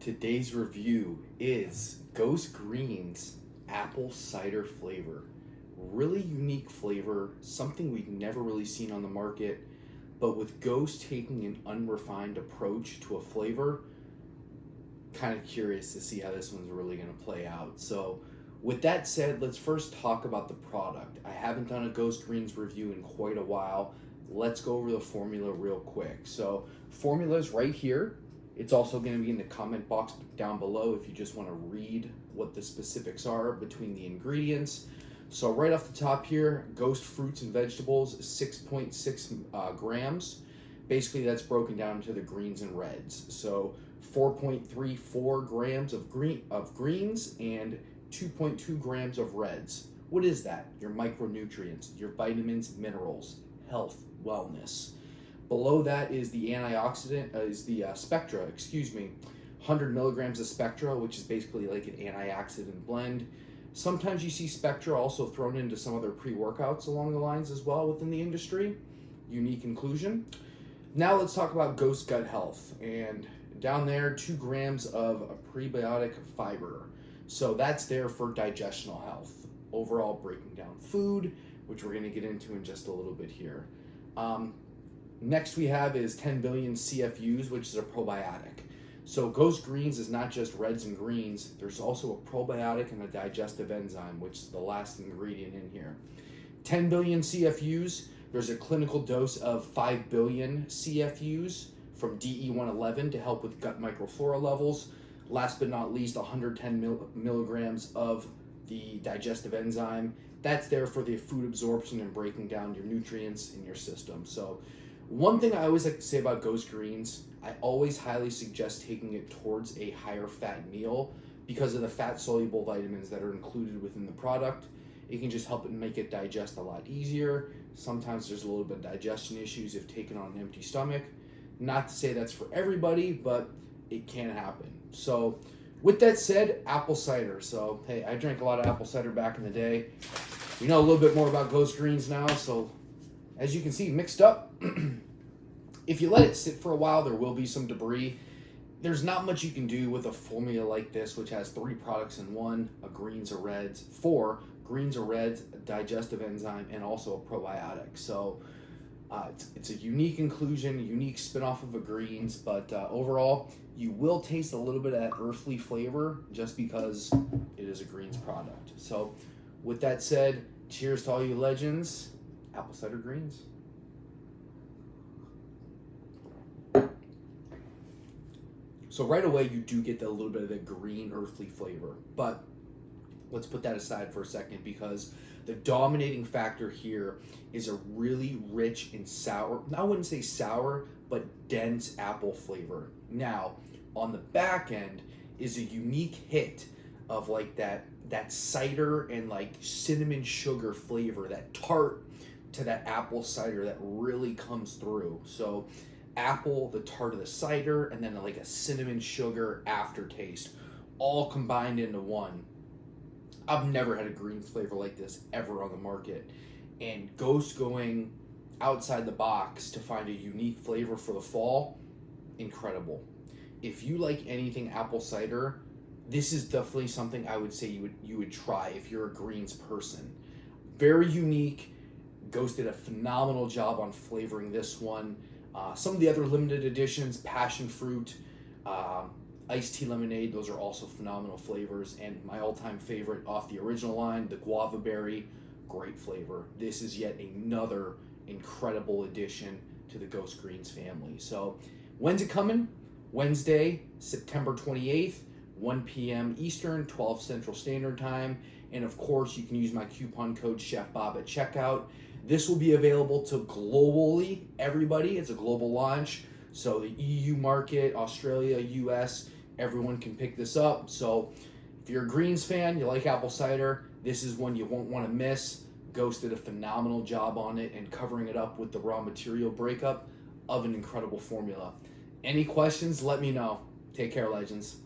Today's review is Ghost Green's apple cider flavor. Really unique flavor, something we've never really seen on the market, but with Ghost taking an unrefined approach to a flavor, kind of curious to see how this one's really going to play out. So with that said, let's first talk about the product. I haven't done a Ghost Greens review in quite a while. Let's go over the formula real quick. So formula is right here. It's also going to be in the comment box down below if you just want to read what the specifics are between the ingredients. So right off the top here, Ghost fruits and vegetables, 6.6 grams. Basically that's broken down into the greens and reds. So 4.34 grams of greens and 2.2 grams of reds. What is that? Your micronutrients, your vitamins, minerals, health, wellness. Below that is the antioxidant, Spectra, 100 milligrams of Spectra, which is basically like an antioxidant blend. Sometimes you see Spectra also thrown into some other pre-workouts along the lines as well within the industry. Unique inclusion. Now let's talk about Ghost Gut Health. And down there, 2 grams of prebiotic fiber. So that's there for digestional health. Overall breaking down food, which we're gonna get into in just a little bit here. Next we have is 10 billion CFUs, which is a probiotic. So Ghost Greens is not just reds and greens, there's also a probiotic and a digestive enzyme, which is the last ingredient in here. 10 billion CFUs, there's a clinical dose of 5 billion CFUs from DE111 to help with gut microflora levels. Last but not least, 110 milligrams of the digestive enzyme. That's there for the food absorption and breaking down your nutrients in your system. So one thing I always like to say about Ghost Greens, I always highly suggest taking it towards a higher fat meal because of the fat soluble vitamins that are included within the product. It can just help it make it digest a lot easier. Sometimes there's a little bit of digestion issues if taken on an empty stomach. Not to say that's for everybody, but it can happen. So with that said, apple cider. So hey, I drank a lot of apple cider back in the day. We know a little bit more about Ghost Greens now, so as you can see, mixed up. If you let it sit for a while, there will be some debris. There's not much you can do with a formula like this, which has 3 products in one, a greens, a reds, 4 greens or reds, a digestive enzyme, and also a probiotic. So it's a unique inclusion, a unique spin-off of a greens, but overall, you will taste a little bit of that earthly flavor just because it is a greens product. So with that said, cheers to all you legends. Apple cider greens. So right away you do get a little bit of the green earthly flavor, but let's put that aside for a second because the dominating factor here is a really rich and sour, I wouldn't say sour, but dense apple flavor. Now, on the back end is a unique hit of like that cider and like cinnamon sugar flavor, that tart to that apple cider that really comes through. So apple, the tart of the cider, and then like a cinnamon sugar aftertaste, all combined into one. I've never had a greens flavor like this ever on the market. And Ghost going outside the box to find a unique flavor for the fall, incredible. If you like anything apple cider, this is definitely something I would say you would try if you're a greens person. Very unique. Ghost did a phenomenal job on flavoring this one. Some of the other limited editions, passion fruit, iced tea lemonade, those are also phenomenal flavors. And my all-time favorite off the original line, the guava berry, great flavor. This is yet another incredible addition to the Ghost Greens family. So when's it coming? Wednesday, September 28th, 1 p.m. Eastern, 12 Central Standard Time. And of course, you can use my coupon code Chef Bob at checkout. This will be available to globally everybody. It's a global launch. So the EU market, Australia, US, everyone can pick this up. So if you're a greens fan, you like apple cider, this is one you won't want to miss. Ghost did a phenomenal job on it and covering it up with the raw material breakup of an incredible formula. Any questions, let me know. Take care, legends.